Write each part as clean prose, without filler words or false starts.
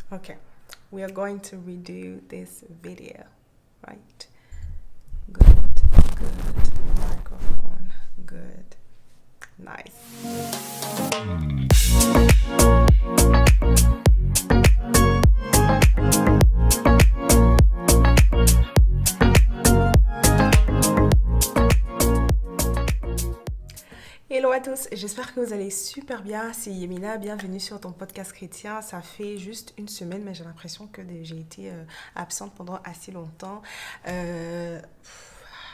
Okay, we are going to redo this video, right? Good, good. Microphone, good. Nice. Hello à tous, j'espère que vous allez super bien. C'est Yemina, bienvenue sur ton podcast chrétien. Ça fait juste une semaine, mais j'ai l'impression que j'ai été absente pendant assez longtemps.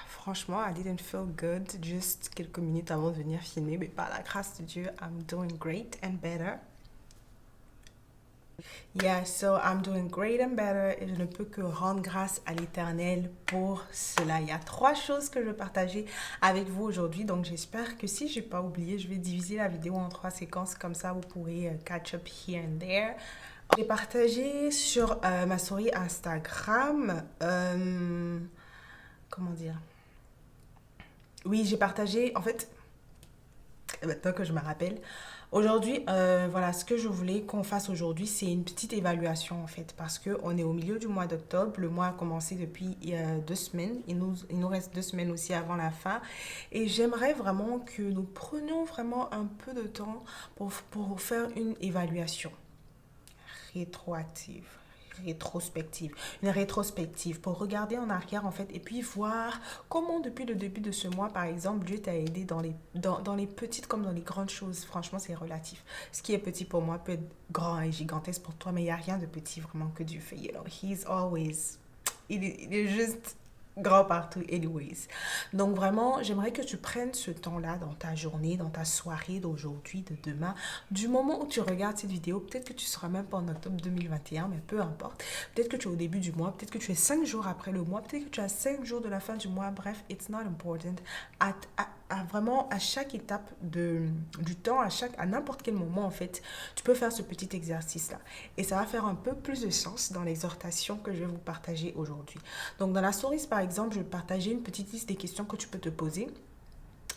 Franchement, I didn't feel good juste quelques minutes avant de venir filmer, mais par la grâce de Dieu, I'm doing great and better. Yeah, so I'm doing great and better et je ne peux que rendre grâce à l'Éternel pour cela. Il y a trois choses que je veux partager avec vous aujourd'hui, donc j'espère que si je n'ai pas oublié, je vais diviser la vidéo en trois séquences, comme ça vous pourrez catch up here and there. J'ai partagé sur ma story Instagram, comment dire? Oui, j'ai partagé, en fait, maintenant que je me rappelle. Aujourd'hui, voilà, ce que je voulais qu'on fasse aujourd'hui, c'est une petite évaluation en fait, parce qu'on est au milieu du mois d'octobre. Le mois a commencé depuis 2 semaines. Il nous reste 2 semaines aussi avant la fin. Et j'aimerais vraiment que nous prenions vraiment un peu de temps pour faire une évaluation rétroactive. Une rétrospective pour regarder en arrière en fait et puis voir comment depuis le début de ce mois par exemple Dieu t'a aidé dans les petites comme dans les grandes choses. Franchement c'est relatif, ce qui est petit pour moi peut être grand et gigantesque pour toi, mais il n'y a rien de petit vraiment que Dieu fait, you know, he's always, il est juste grand partout anyways. Donc vraiment, j'aimerais que tu prennes ce temps-là dans ta journée, dans ta soirée d'aujourd'hui, de demain, du moment où tu regardes cette vidéo. Peut-être que tu seras même pas en octobre 2021, mais peu importe. Peut-être que tu es au début du mois, peut-être que tu es 5 jours après le mois, peut-être que tu as 5 jours de la fin du mois. Bref, it's not important. Vraiment, à chaque étape du temps, à n'importe quel moment, en fait, tu peux faire ce petit exercice-là. Et ça va faire un peu plus de sens dans l'exhortation que je vais vous partager aujourd'hui. Donc, dans la stories, par exemple, je vais partager une petite liste des questions que tu peux te poser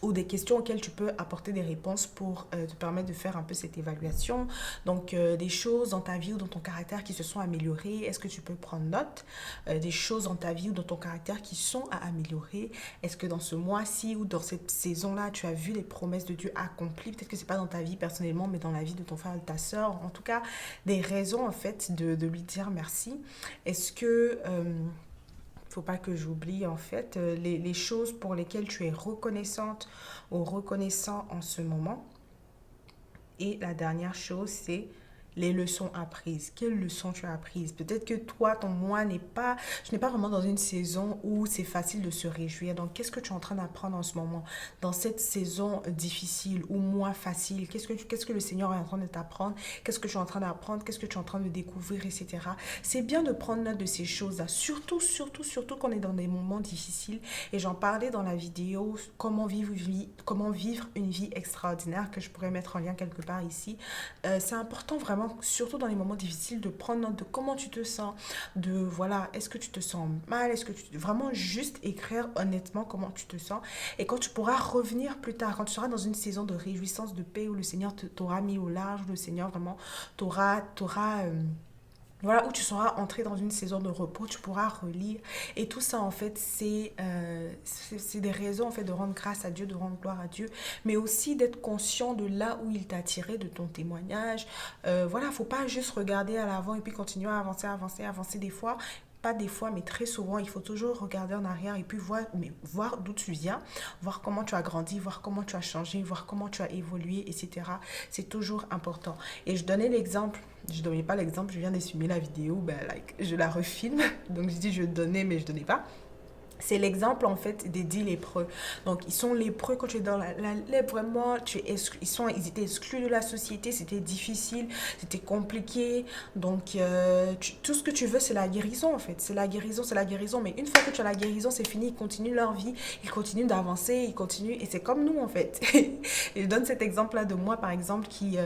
ou des questions auxquelles tu peux apporter des réponses pour te permettre de faire un peu cette évaluation. Donc, des choses dans ta vie ou dans ton caractère qui se sont améliorées, est-ce que tu peux prendre note? Des choses dans ta vie ou dans ton caractère qui sont à améliorer. Est-ce que dans ce mois-ci ou dans cette saison-là, tu as vu les promesses de Dieu accomplies? Peut-être que ce n'est pas dans ta vie personnellement, mais dans la vie de ton frère ou de ta soeur. En tout cas, des raisons, en fait, de lui dire merci. Est-ce que faut pas que j'oublie en fait les choses pour lesquelles tu es reconnaissante ou reconnaissant en ce moment. Et la dernière chose, c'est les leçons apprises. Quelles leçons tu as apprises? Peut-être que toi, ton mois je n'ai pas vraiment dans une saison où c'est facile de se réjouir. Donc, qu'est-ce que tu es en train d'apprendre en ce moment? Dans cette saison difficile ou mois facile, qu'est-ce que le Seigneur est en train de t'apprendre? Qu'est-ce que tu es en train d'apprendre? Qu'est-ce que tu es en train de découvrir, etc. C'est bien de prendre note de ces choses-là. Surtout, surtout, surtout qu'on est dans des moments difficiles. Et j'en parlais dans la vidéo comment vivre une vie extraordinaire que je pourrais mettre en lien quelque part ici. C'est important vraiment, surtout dans les moments difficiles, de prendre note de comment tu te sens, de voilà, est-ce que tu te sens mal, est-ce que tu... Vraiment juste écrire honnêtement comment tu te sens. Et quand tu pourras revenir plus tard, quand tu seras dans une saison de réjouissance, de paix, où le Seigneur t'aura mis au large, où le Seigneur vraiment voilà, où tu seras entré dans une saison de repos, tu pourras relire. Et tout ça, en fait, c'est des raisons, en fait, de rendre grâce à Dieu, de rendre gloire à Dieu, mais aussi d'être conscient de là où il t'a tiré, de ton témoignage. Voilà, faut pas juste regarder à l'avant et puis continuer à avancer, avancer, avancer des fois. Pas des fois, mais très souvent, il faut toujours regarder en arrière et puis voir d'où tu viens, voir comment tu as grandi, voir comment tu as changé, voir comment tu as évolué, etc. C'est toujours important. Et je donnais l'exemple, je ne donnais pas l'exemple, je viens d'essumer la vidéo, ben, je la refilme, donc je dis je donnais, mais je ne donnais pas. C'est l'exemple en fait des 10 lépreux. Donc ils sont lépreux quand tu es dans la lèpre, vraiment, ils étaient exclus de la société, c'était difficile, c'était compliqué. Donc tout ce que tu veux c'est la guérison en fait, c'est la guérison, c'est la guérison. Mais une fois que tu as la guérison, c'est fini, ils continuent leur vie, ils continuent d'avancer, ils continuent, et c'est comme nous en fait. Et je donne cet exemple là de moi par exemple qui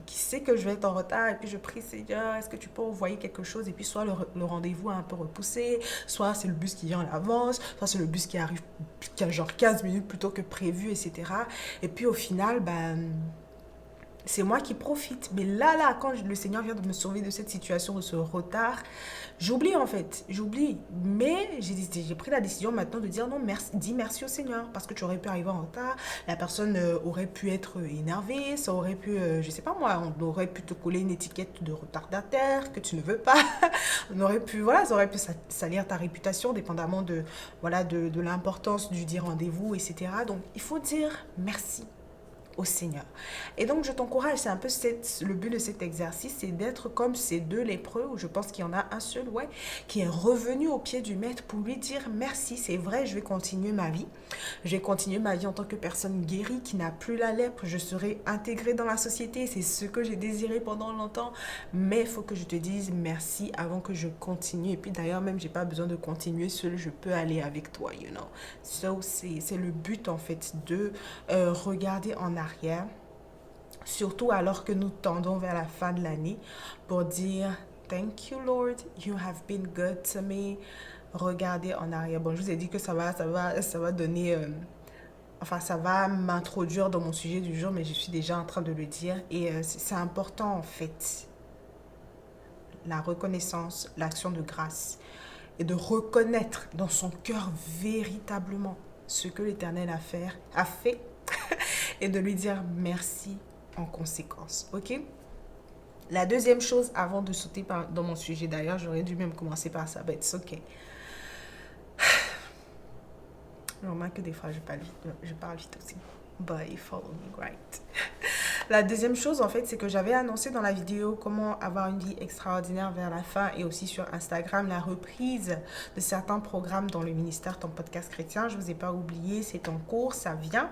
sait que je vais être en retard et puis je prie Seigneur, est-ce que tu peux envoyer quelque chose, et puis soit le rendez-vous est un peu repoussé, soit c'est le bus qui vient en avance, soit c'est le bus qui arrive qui a genre 15 minutes plus tôt que prévu, etc. Et puis au final, ben, c'est moi qui profite. Mais là, quand le Seigneur vient de me sauver de cette situation, de ce retard, j'oublie en fait. J'oublie. Mais j'ai pris la décision maintenant de dire non, merci, dis merci au Seigneur. Parce que tu aurais pu arriver en retard. La personne aurait pu être énervée. Ça aurait pu, je sais pas moi, on aurait pu te coller une étiquette de retardataire que tu ne veux pas. On aurait pu, voilà, ça aurait pu salir ta réputation, dépendamment de, voilà, de l'importance du dit rendez-vous, etc. Donc, il faut dire merci au Seigneur. Et donc, je t'encourage, c'est un peu le but de cet exercice, c'est d'être comme ces deux lépreux, où je pense qu'il y en a un seul, ouais, qui est revenu au pied du maître pour lui dire merci, c'est vrai, je vais continuer ma vie. Je vais continuer ma vie en tant que personne guérie qui n'a plus la lèpre. Je serai intégrée dans la société. C'est ce que j'ai désiré pendant longtemps. Mais il faut que je te dise merci avant que je continue. Et puis d'ailleurs, même, j'ai pas besoin de continuer seul. Je peux aller avec toi, you know. So, c'est le but, en fait, de regarder en arrière. Surtout alors que nous tendons vers la fin de l'année pour dire Thank you, Lord. You have been good to me. Regardez en arrière. Bon, je vous ai dit que ça va donner, enfin, ça va m'introduire dans mon sujet du jour, mais je suis déjà en train de le dire. Et c'est important, en fait, la reconnaissance, l'action de grâce, et de reconnaître dans son cœur véritablement ce que l'Éternel a fait, et de lui dire merci en conséquence. Ok? La deuxième chose, avant de sauter dans mon sujet, d'ailleurs, j'aurais dû même commencer par ça, but it's ok. Je remarque que des fois, je parle vite aussi. But you follow me, right? La deuxième chose, en fait, c'est que j'avais annoncé dans la vidéo comment avoir une vie extraordinaire vers la fin et aussi sur Instagram la reprise de certains programmes dans le ministère Ton Podcast Chrétien. Je ne vous ai pas oublié, c'est en cours, ça vient.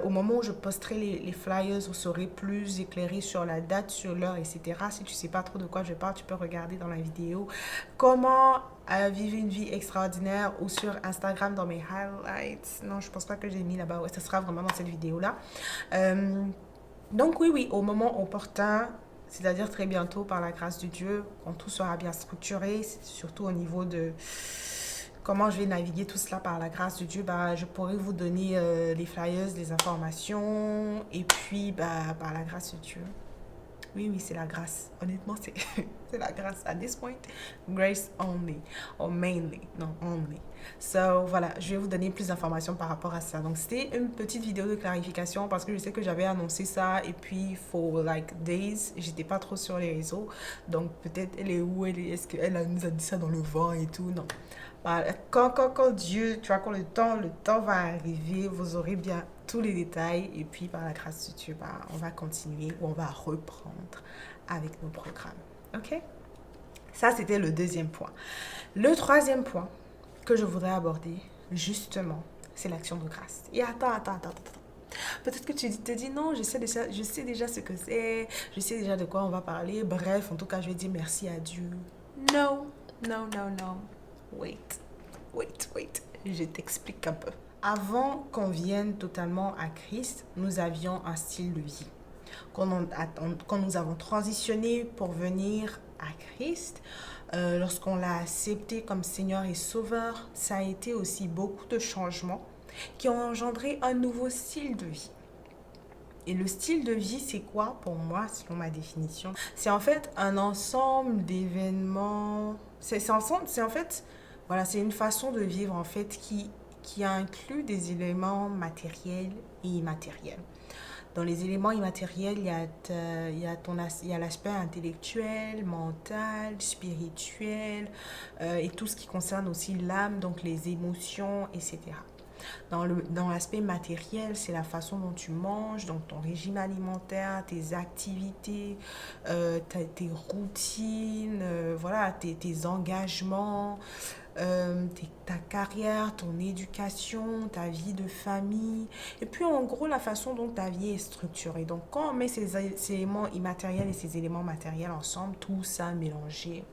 Au moment où je posterai les flyers, vous serez plus éclairé sur la date, sur l'heure, etc. Si tu ne sais pas trop de quoi je parle, tu peux regarder dans la vidéo comment vivre une vie extraordinaire ou sur Instagram dans mes highlights. Non, je pense pas que j'ai mis là-bas. Ouais, ça sera vraiment dans cette vidéo-là. Donc oui, au moment opportun, c'est-à-dire très bientôt par la grâce de Dieu, quand tout sera bien structuré, surtout au niveau de comment je vais naviguer tout cela par la grâce de Dieu, bah, je pourrai vous donner les flyers, les informations, et puis bah, par la grâce de Dieu. Oui, c'est la grâce. Honnêtement, c'est la grâce. At this point, grace only. Or mainly. Non, only. So, voilà, je vais vous donner plus d'informations par rapport à ça. Donc, c'était une petite vidéo de clarification parce que je sais que j'avais annoncé ça et puis, for like days, j'étais pas trop sur les réseaux. Donc, peut-être, elle est où? Est-ce qu'elle nous a dit ça dans le vent et tout? Non. Quand Dieu, tu vois, quand le temps va arriver, vous aurez bien tous les détails et puis par la grâce de Dieu, bah, on va continuer ou on va reprendre avec nos programmes. Ok? Ça, c'était le deuxième point. Le troisième point que je voudrais aborder, justement, c'est l'action de grâce. Et attends. Peut-être que tu te dis non, je sais déjà ce que c'est, je sais déjà de quoi on va parler. Bref, en tout cas, je vais dire merci à Dieu. Non. Wait. Je t'explique un peu. Avant qu'on vienne totalement à Christ, nous avions un style de vie. Quand nous avons transitionné pour venir à Christ, lorsqu'on l'a accepté comme Seigneur et Sauveur, ça a été aussi beaucoup de changements qui ont engendré un nouveau style de vie. Et le style de vie, c'est quoi pour moi, selon ma définition? C'est en fait un ensemble d'événements. C'est en fait, voilà, c'est une façon de vivre en fait qui inclut des éléments matériels et immatériels. Dans les éléments immatériels, il y a l'aspect intellectuel, mental, spirituel et tout ce qui concerne aussi l'âme, donc les émotions, etc. Dans l'aspect matériel, c'est la façon dont tu manges, donc ton régime alimentaire, tes activités, tes routines, voilà, tes engagements, ta carrière, ton éducation, ta vie de famille, et puis en gros la façon dont ta vie est structurée. Donc quand on met ces éléments immatériels et ces éléments matériels ensemble, tout ça mélangé,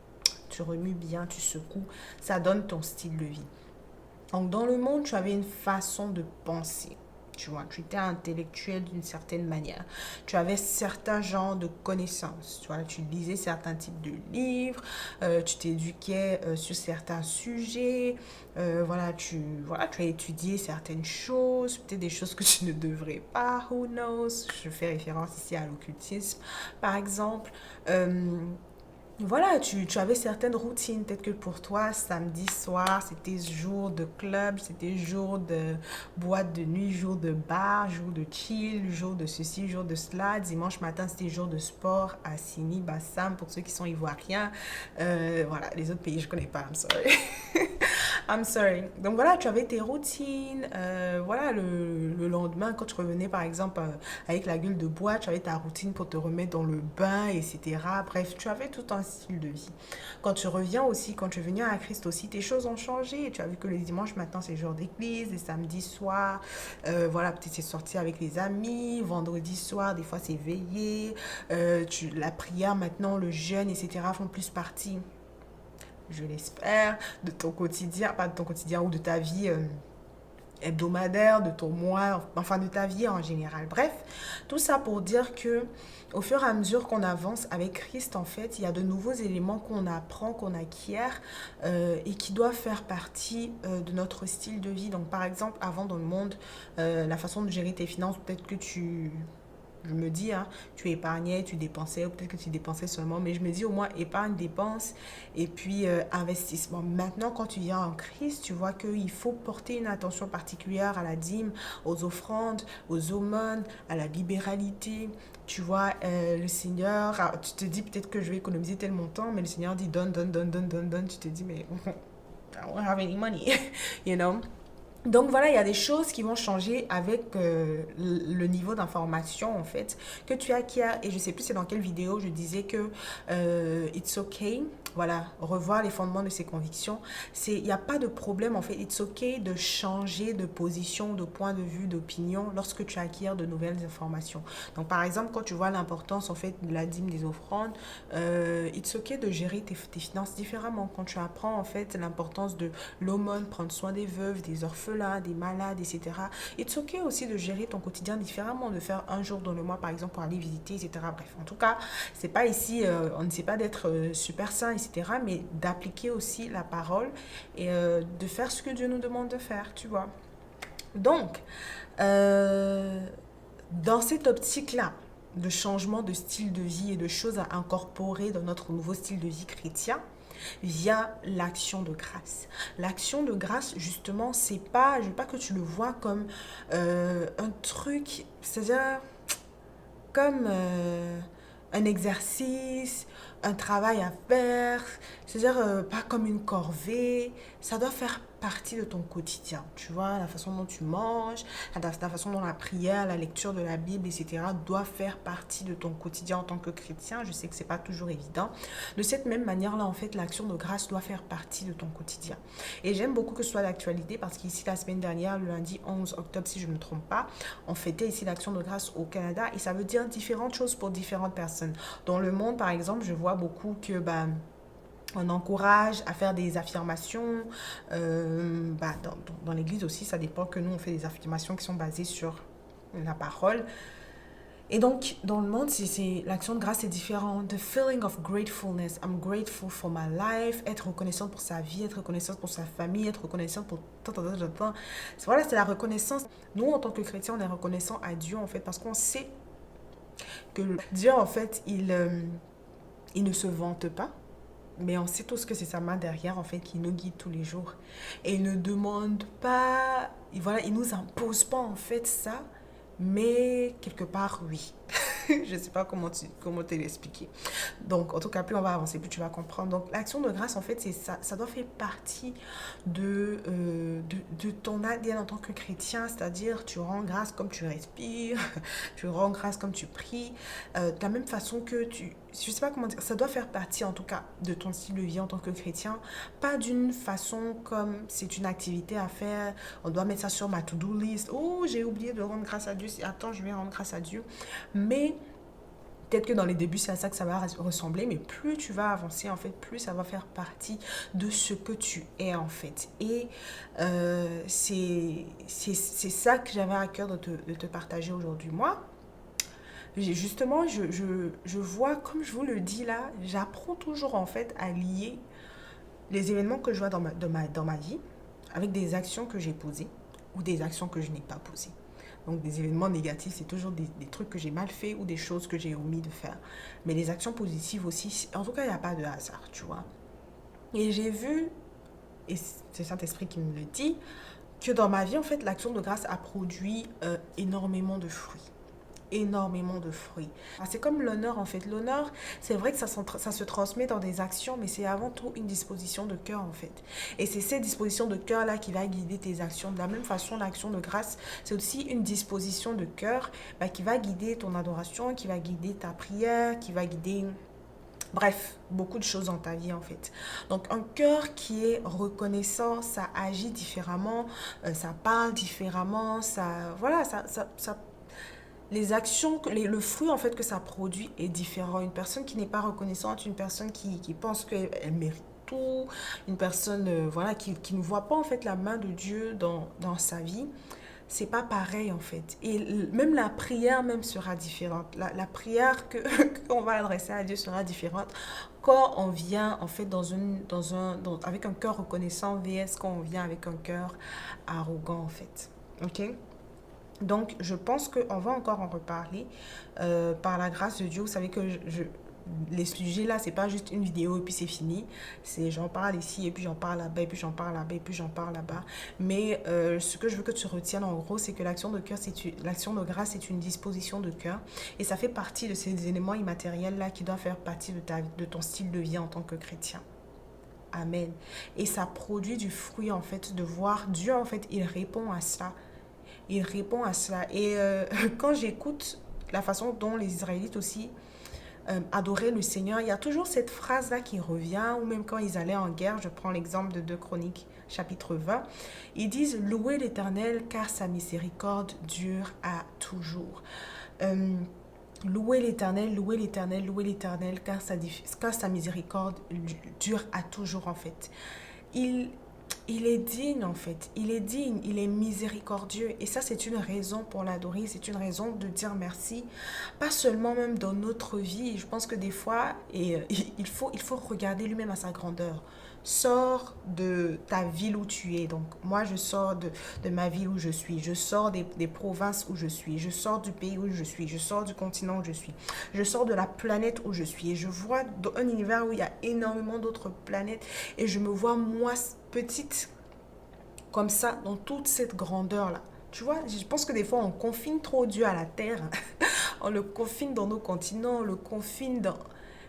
tu remues bien, tu secoues, ça donne ton style de vie. Donc dans le monde, tu avais une façon de penser. Tu vois, tu étais intellectuel d'une certaine manière. Tu avais certains genres de connaissances. Tu vois, tu lisais certains types de livres, tu t'éduquais sur certains sujets. Voilà, tu as étudié certaines choses, peut-être des choses que tu ne devrais pas, who knows. Je fais référence ici à l'occultisme, par exemple. Euh, voilà, tu avais certaines routines. Peut-être que pour toi, samedi soir, c'était jour de club, c'était jour de boîte de nuit, jour de bar, jour de chill, jour de ceci, jour de cela. Dimanche matin, c'était jour de sport à Sini, Bassam, pour ceux qui sont ivoiriens. Voilà, les autres pays, je connais pas, I'm sorry. I'm sorry. Donc voilà, tu avais tes routines. Voilà, le lendemain, quand tu revenais par exemple avec la gueule de bois, tu avais ta routine pour te remettre dans le bain, etc. Bref, tu avais tout un style de vie. Quand tu reviens aussi, quand tu es venu à Christ aussi, tes choses ont changé. Tu as vu que les dimanches maintenant, c'est jour d'église, les samedis soirs, voilà, peut-être c'est sorti avec les amis, vendredi soir, des fois c'est veillé. La prière maintenant, le jeûne, etc. font plus partie, je l'espère, de ton quotidien, pas de ton quotidien ou de ta vie hebdomadaire, de ton mois, enfin de ta vie en général. Bref, tout ça pour dire que au fur et à mesure qu'on avance avec Christ, en fait, il y a de nouveaux éléments qu'on apprend, qu'on acquiert et qui doivent faire partie de notre style de vie. Donc, par exemple, avant dans le monde, la façon de gérer tes finances, peut-être que je me dis, hein, tu épargnais, tu dépensais, ou peut-être que tu dépensais seulement, mais je me dis au moins épargne, dépense, et puis investissement. Maintenant, quand tu viens en crise, tu vois qu'il faut porter une attention particulière à la dîme, aux offrandes, aux aumônes, à la libéralité. Tu vois, le Seigneur, tu te dis peut-être que je vais économiser tel montant, mais le Seigneur dit donne, donne, donne, donne, donne, donne. Tu te dis, mais I don't have any money, you know. Donc voilà, il y a des choses qui vont changer avec le niveau d'information en fait que tu acquiers. Et je sais plus c'est dans quelle vidéo je disais que it's okay. Voilà, revoir les fondements de ses convictions. Il n'y a pas de problème en fait. It's okay de changer de position, de point de vue, d'opinion lorsque tu acquiers de nouvelles informations. Donc par exemple, quand tu vois l'importance en fait de la dîme des offrandes, it's okay de gérer tes finances différemment. Quand tu apprends en fait l'importance de l'aumône, prendre soin des veuves, des orphelins, des malades, etc. It's okay aussi de gérer ton quotidien différemment, de faire un jour dans le mois, par exemple, pour aller visiter, etc. Bref, en tout cas, c'est pas ici, on ne sait pas d'être super saint, etc., mais d'appliquer aussi la parole et de faire ce que Dieu nous demande de faire, tu vois. Donc, dans cette optique-là, de changement de style de vie et de choses à incorporer dans notre nouveau style de vie chrétien, via l'action de grâce. L'action de grâce, justement, c'est pas, je veux pas que tu le vois comme un truc, c'est-à-dire comme un exercice, un travail à faire, c'est-à-dire pas comme une corvée, ça doit faire partie de ton quotidien, tu vois, la façon dont tu manges, la façon dont la prière, la lecture de la Bible, etc. doit faire partie de ton quotidien en tant que chrétien. Je sais que c'est pas toujours évident. De cette même manière-là, en fait, l'action de grâce doit faire partie de ton quotidien. Et j'aime beaucoup que ce soit d'actualité parce qu'ici, la semaine dernière, le lundi 11 octobre, si je ne me trompe pas, on fêtait ici l'action de grâce au Canada et ça veut dire différentes choses pour différentes personnes. Dans le monde, par exemple, je vois beaucoup que on encourage à faire des affirmations. Dans l'église aussi, ça dépend que nous, on fait des affirmations qui sont basées sur la parole. Et donc, dans le monde, l'action de grâce est différent. The feeling of gratefulness. I'm grateful for my life. Être reconnaissante pour sa vie, être reconnaissante pour sa famille, être reconnaissante pour... Voilà, c'est la reconnaissance. Nous, en tant que chrétiens, on est reconnaissant à Dieu, en fait, parce qu'on sait que Dieu, en fait, il ne se vante pas. Mais on sait tous que c'est sa main derrière, en fait, qui nous guide tous les jours. Et il ne demande pas... Voilà, il nous impose pas, en fait, ça. Mais quelque part, oui. Je ne sais pas comment te l'expliquer. Donc, en tout cas, plus on va avancer, plus tu vas comprendre. Donc, l'action de grâce, en fait, c'est ça. Ça doit faire partie de ton ADN en tant que chrétien. C'est-à-dire, tu rends grâce comme tu respires. Tu rends grâce comme tu pries. De la même façon que je ne sais pas comment dire. Ça doit faire partie, en tout cas, de ton style de vie en tant que chrétien. Pas d'une façon comme c'est une activité à faire. On doit mettre ça sur ma to-do list. Oh, j'ai oublié de rendre grâce à Dieu. Attends, je vais rendre grâce à Dieu. Mais Peut-être que dans les débuts, c'est à ça que ça va ressembler, mais plus tu vas avancer, en fait, plus ça va faire partie de ce que tu es, en fait. Et c'est ça que j'avais à cœur de te partager aujourd'hui. Moi, justement, je vois, comme je vous le dis là, j'apprends toujours, en fait, à lier les événements que je vois dans ma vie avec des actions que j'ai posées ou des actions que je n'ai pas posées. Donc des événements négatifs, c'est toujours des trucs que j'ai mal fait ou des choses que j'ai omis de faire. Mais les actions positives aussi, en tout cas, il n'y a pas de hasard, tu vois. Et j'ai vu, et c'est Saint-Esprit qui me le dit, que dans ma vie, en fait, l'action de grâce a produit énormément de fruits, énormément de fruits. C'est comme l'honneur en fait. L'honneur, c'est vrai que ça se transmet dans des actions, mais c'est avant tout une disposition de cœur en fait. Et c'est cette disposition de cœur-là qui va guider tes actions. De la même façon, l'action de grâce, c'est aussi une disposition de cœur qui va guider ton adoration, qui va guider ta prière, qui va guider... Bref, beaucoup de choses dans ta vie en fait. Donc un cœur qui est reconnaissant, ça agit différemment, ça parle différemment, ça, voilà, ça les actions, le fruit en fait que ça produit est différent. Une personne qui n'est pas reconnaissante, une personne qui pense qu'elle mérite tout, une personne voilà, qui ne voit pas en fait la main de Dieu dans sa vie, c'est pas pareil en fait. Et même la prière même sera différente. La prière qu'on va adresser à Dieu sera différente quand on vient en fait avec un cœur reconnaissant vs quand on vient avec un cœur arrogant en fait. Ok? Donc, je pense qu'on va encore en reparler par la grâce de Dieu. Vous savez que les sujets là, c'est pas juste une vidéo et puis c'est fini. C'est j'en parle ici et puis j'en parle là-bas et puis j'en parle là-bas et puis j'en parle là-bas. Mais ce que je veux que tu retiennes en gros, c'est que l'action de cœur, l'action de grâce, c'est une disposition de cœur et ça fait partie de ces éléments immatériels là qui doivent faire partie de ton style de vie en tant que chrétien. Amen. Et ça produit du fruit en fait de voir Dieu en fait, il répond à ça. Il répond à cela. Et quand j'écoute la façon dont les Israélites aussi adoraient le Seigneur, il y a toujours cette phrase-là qui revient, ou même quand ils allaient en guerre, je prends l'exemple de 2 Chroniques, chapitre 20, ils disent « Louez l'Éternel, car sa miséricorde dure à toujours. Louez l'Éternel, louez l'Éternel, louez l'Éternel, car sa miséricorde dure à toujours, en fait. Il est digne en fait, il est digne, il est miséricordieux et ça c'est une raison pour l'adorer, c'est une raison de dire merci, pas seulement même dans notre vie, je pense que des fois il faut regarder lui-même à sa grandeur. Sors de ta ville où tu es. Donc moi je sors de ma ville où je suis, je sors des provinces où je suis, je sors du pays où je suis, je sors du continent où je suis, je sors de la planète où je suis et je vois dans un univers où il y a énormément d'autres planètes et je me vois moi petite comme ça dans toute cette grandeur là. Tu vois, je pense que des fois on confine trop Dieu à la terre. On le confine dans nos continents, on le confine dans...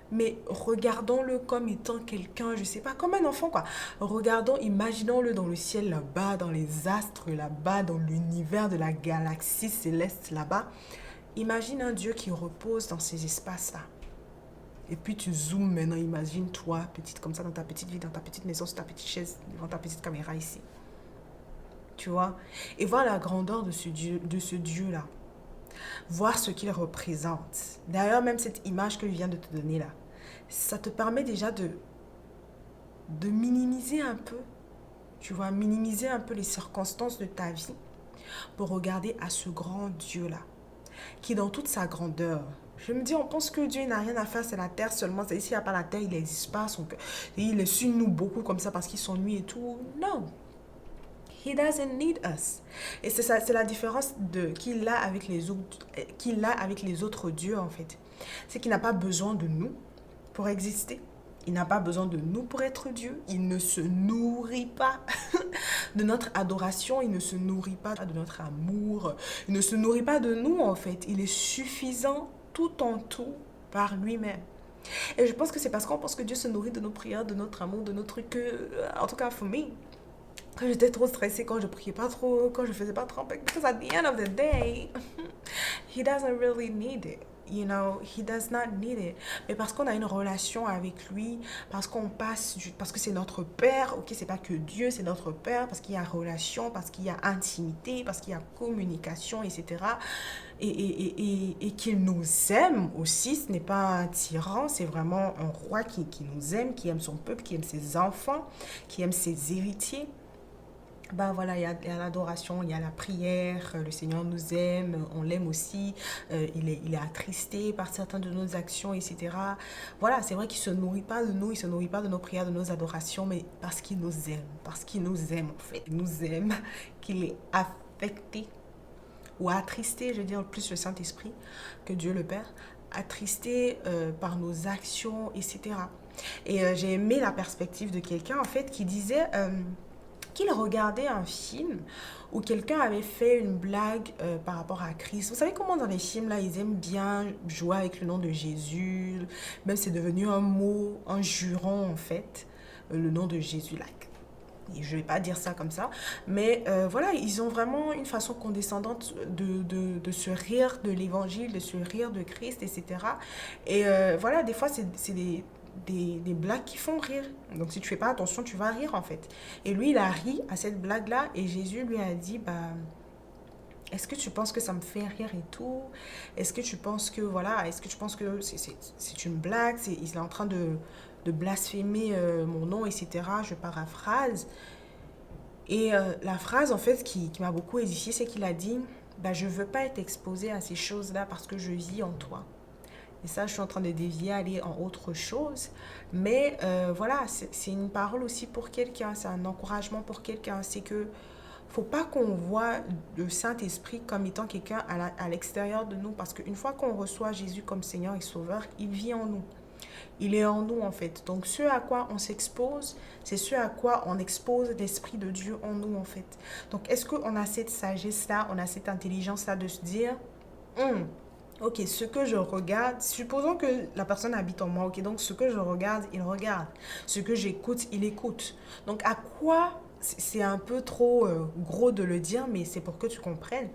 Mais regardons-le comme étant quelqu'un, je sais pas, comme un enfant quoi. Regardons, imaginons-le dans le ciel là-bas, dans les astres là-bas, dans l'univers de la galaxie céleste là-bas. Imagine un Dieu qui repose dans ces espaces-là. Et puis tu zoomes maintenant, imagine toi, petite comme ça, dans ta petite vie, dans ta petite maison, sur ta petite chaise, devant ta petite caméra ici. Tu vois? Et voir la grandeur de ce Dieu-là. Voir ce qu'il représente. D'ailleurs, même cette image que je viens de te donner là, ça te permet déjà de minimiser un peu, tu vois, minimiser un peu les circonstances de ta vie pour regarder à ce grand Dieu-là, qui est dans toute sa grandeur. Je me dis, on pense que Dieu n'a rien à faire, c'est la terre seulement. C'est ici, il n'y a pas la terre, il n'existe pas. Il est sur nous beaucoup comme ça parce qu'il s'ennuie et tout. Non. He doesn't need us. Et c'est ça, c'est la différence qu'il a avec les autres dieux en fait. C'est qu'il n'a pas besoin de nous pour exister. Il n'a pas besoin de nous pour être Dieu. Il ne se nourrit pas de notre adoration. Il ne se nourrit pas de notre amour. Il ne se nourrit pas de nous en fait. Il est suffisant tout en tout par lui-même. Et je pense que c'est parce qu'on pense que Dieu se nourrit de nos prières, de notre amour, de notre que, en tout cas pour moi, quand j'étais trop stressée, quand je priais pas trop, quand je faisais pas trop, because at the end of the day, he doesn't really need it. he does not need it. Mais parce qu'on a une relation avec lui, parce que c'est notre Père, ok, c'est pas que Dieu, c'est notre Père, parce qu'il y a relation, parce qu'il y a intimité, parce qu'il y a communication, etc. Et qu'il nous aime aussi, ce n'est pas un tyran, c'est vraiment un roi qui nous aime, qui aime son peuple, qui aime ses enfants, qui aime ses héritiers. Ben voilà, il y a l'adoration, il y a la prière, le Seigneur nous aime, on l'aime aussi, il est attristé par certaines de nos actions, etc. Voilà, c'est vrai qu'il ne se nourrit pas de nous, il ne se nourrit pas de nos prières, de nos adorations, mais parce qu'il nous aime en fait, il nous aime, qu'il est affecté ou attristé, je veux dire plus le Saint-Esprit que Dieu le Père, attristé par nos actions, etc. Et j'ai aimé la perspective de quelqu'un en fait qui disait qu'il regardait un film où quelqu'un avait fait une blague par rapport à Christ. Vous savez comment dans les films, là, ils aiment bien jouer avec le nom de Jésus. Même c'est devenu un mot, un juron, en fait, le nom de Jésus. Là. Et je ne vais pas dire ça comme ça, mais voilà, ils ont vraiment une façon condescendante de se rire de l'évangile, de se rire de Christ, etc. Et voilà, des fois, c'est des blagues qui font rire. Donc si tu fais pas attention, tu vas rire en fait. Et lui, il a ri à cette blague-là et Jésus lui a dit, bah, est-ce que tu penses que ça me fait rire et tout? Est-ce que tu penses que, voilà, est-ce que tu penses que c'est une blague? Il est en train de blasphémer mon nom, etc. Je paraphrase. Et la phrase, en fait, qui m'a beaucoup édifiée, c'est qu'il a dit, bah, je ne veux pas être exposé à ces choses-là parce que je vis en toi. Et ça, je suis en train de dévier, aller en autre chose. Mais voilà, c'est une parole aussi pour quelqu'un, c'est un encouragement pour quelqu'un. C'est que faut pas qu'on voit le Saint-Esprit comme étant quelqu'un à l'extérieur de nous. Parce qu'une fois qu'on reçoit Jésus comme Seigneur et Sauveur, il vit en nous. Il est en nous en fait. Donc ce à quoi on s'expose, c'est ce à quoi on expose l'Esprit de Dieu en nous en fait. Donc est-ce qu'on a cette sagesse-là, on a cette intelligence-là de se dire, hum, ok, ce que je regarde, supposons que la personne habite en moi, ok, donc ce que je regarde, il regarde. Ce que j'écoute, il écoute. Donc à quoi, c'est un peu trop gros de le dire, mais c'est pour que tu comprennes,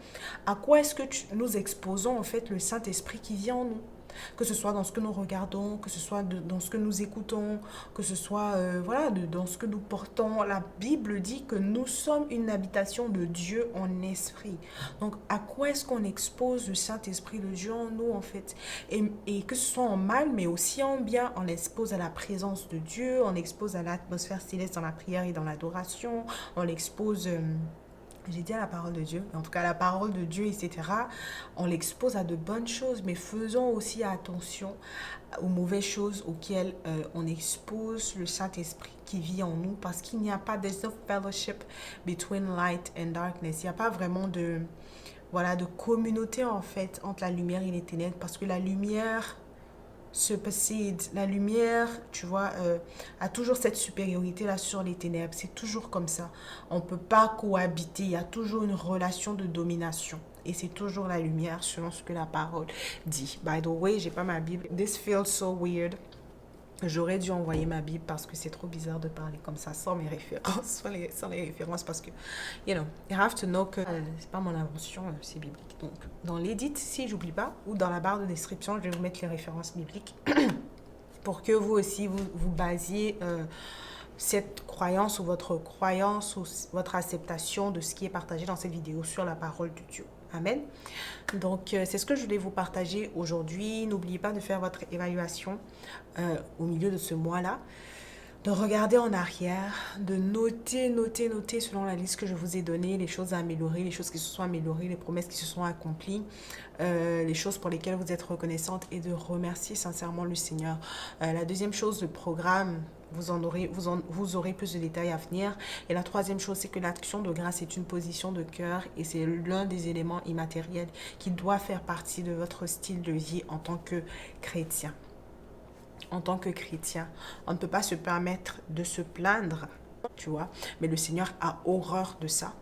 à quoi est-ce que nous exposons en fait le Saint-Esprit qui vit en nous? Que ce soit dans ce que nous regardons, que ce soit dans ce que nous écoutons, que ce soit voilà, dans ce que nous portons. La Bible dit que nous sommes une habitation de Dieu en esprit. Donc, à quoi est-ce qu'on expose le Saint-Esprit de Dieu en nous, en fait? Et que ce soit en mal, mais aussi en bien, on l'expose à la présence de Dieu, on l'expose à l'atmosphère céleste dans la prière et dans l'adoration, on l'expose... j'ai dit à la parole de Dieu, en tout cas à la parole de Dieu, etc. On l'expose à de bonnes choses, mais faisons aussi attention aux mauvaises choses auxquelles on expose le Saint-Esprit qui vit en nous, parce qu'il n'y a pas, there's no fellowship between light and darkness. Il n'y a pas vraiment voilà, de communauté en fait entre la lumière et les ténèbres, parce que la lumière se possède. La lumière, tu vois, a toujours cette supériorité-là sur les ténèbres. C'est toujours comme ça. On ne peut pas cohabiter. Il y a toujours une relation de domination. Et c'est toujours la lumière selon ce que la parole dit. By the way, j'ai pas ma Bible. This feels so weird. J'aurais dû envoyer ma Bible parce que c'est trop bizarre de parler comme ça sans mes références, sans les références parce que, you have to know que c'est pas mon invention, c'est biblique. Donc, dans l'édit, si j'oublie pas, ou dans la barre de description, je vais vous mettre les références bibliques pour que vous aussi, vous basiez cette croyance ou votre acceptation de ce qui est partagé dans cette vidéo sur la parole de Dieu. Amen. Donc, c'est ce que je voulais vous partager aujourd'hui. N'oubliez pas de faire votre évaluation au milieu de ce mois-là, de regarder en arrière, de noter selon la liste que je vous ai donnée, les choses à améliorer, les choses qui se sont améliorées, les promesses qui se sont accomplies, les choses pour lesquelles vous êtes reconnaissante et de remercier sincèrement le Seigneur. La deuxième chose, le programme, vous aurez plus de détails à venir. Et la troisième chose, c'est que l'action de grâce est une position de cœur et c'est l'un des éléments immatériels qui doit faire partie de votre style de vie en tant que chrétien. En tant que chrétien, on ne peut pas se permettre de se plaindre, tu vois, mais le Seigneur a horreur de ça.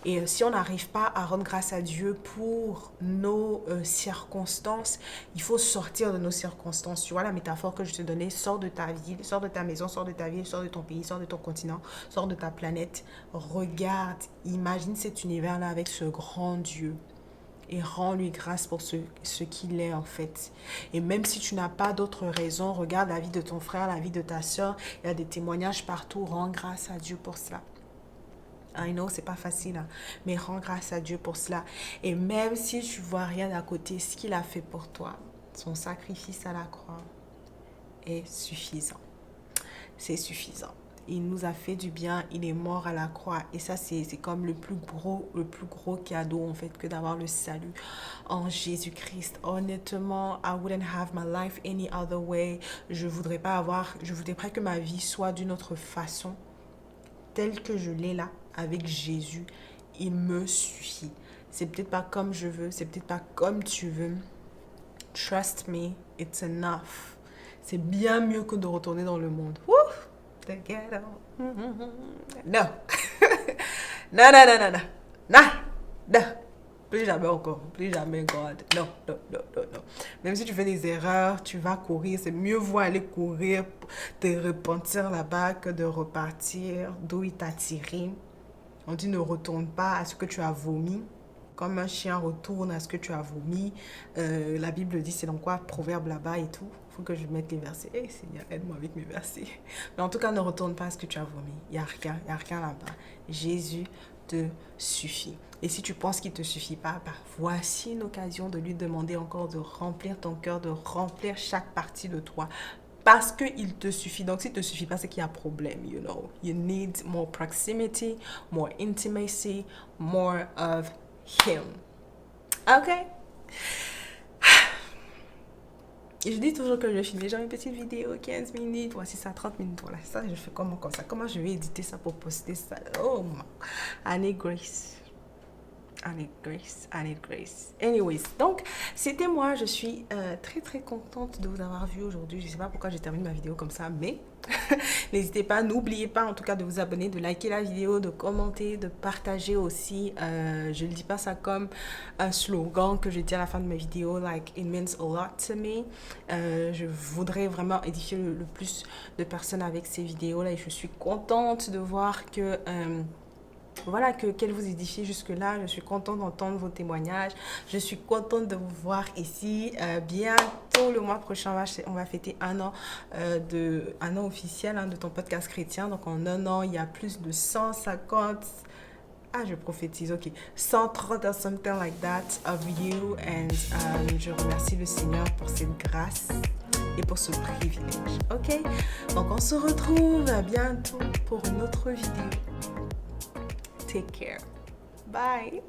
Et si on n'arrive pas à rendre grâce à Dieu pour nos circonstances, il faut sortir de nos circonstances. Tu vois la métaphore que je te donnais, sors de ta ville, sors de ta maison, sors de ta ville, sors de ton pays, sors de ton continent, sors de ta planète. Regarde, imagine cet univers-là avec ce grand Dieu. et rends-lui grâce pour ce qu'il est en fait. Et même si tu n'as pas d'autres raisons, regarde la vie de ton frère, la vie de ta soeur, il y a des témoignages partout, rends grâce à Dieu pour cela. I know, c'est pas facile, hein, mais rends grâce à Dieu pour cela. Et même si tu vois rien à côté, ce qu'il a fait pour toi, son sacrifice à la croix est suffisant. C'est suffisant. Il nous a fait du bien, il est mort à la croix. Et ça, c'est comme le plus gros cadeau, en fait, que d'avoir le salut en Jésus-Christ. Honnêtement, I wouldn't have my life any other way. Je voudrais pas que ma vie soit d'une autre façon, telle que je l'ai là, avec Jésus. Il me suffit. C'est peut-être pas comme je veux, c'est peut-être pas comme tu veux. Trust me, it's enough. C'est bien mieux que de retourner dans le monde. Woo! The ghetto. Non. Non, non, non, non, non. Non. Non. Plus jamais encore. Plus jamais, God. Non, non, non, non, non. Même si tu fais des erreurs, tu vas courir. C'est mieux vaut aller courir, te repentir là-bas que de repartir d'où il t'a tiré. On dit ne retourne pas à ce que tu as vomi. Comme un chien retourne à ce que tu as vomi. La Bible dit, c'est dans quoi? Proverbe là-bas et tout. Il faut que je mette les versets. Hey, Seigneur, aide-moi avec mes versets. Mais en tout cas, ne retourne pas à ce que tu as vomi. Il n'y a rien là-bas. Jésus te suffit. Et si tu penses qu'il ne te suffit pas, bah, voici une occasion de lui demander encore de remplir ton cœur, de remplir chaque partie de toi. Parce qu'il te suffit. Donc, s'il ne te suffit pas, c'est qu'il y a un problème, you know. You need more proximity, more intimacy, more of him. Ok? Je dis toujours que je filme genre une petite vidéo, 15 minutes, voici ça, 30 minutes, voilà. Ça, je fais comment comme ça? Comment je vais éditer ça pour poster ça? Oh, I need grace. I need grace, I need grace. Anyways, donc, c'était moi. Je suis très, très contente de vous avoir vu aujourd'hui. Je ne sais pas pourquoi j'ai terminé ma vidéo comme ça, mais n'hésitez pas, n'oubliez pas en tout cas de vous abonner, de liker la vidéo, de commenter, de partager aussi. Je ne dis pas ça comme un slogan que je dis à la fin de mes vidéos, like it means a lot to me. Je voudrais vraiment édifier le plus de personnes avec ces vidéos-là et je suis contente de voir que... voilà, qu'elle vous édifie jusque-là. Je suis contente d'entendre vos témoignages. Je suis contente de vous voir ici. Bientôt, le mois prochain, on va fêter un an officiel de ton podcast chrétien. Donc, en un an, il y a plus de 150... Ah, je prophétise, ok. 130 or something like that of you. And je remercie le Seigneur pour cette grâce et pour ce privilège. Ok? Donc, on se retrouve bientôt pour une autre vidéo. Take care. Bye.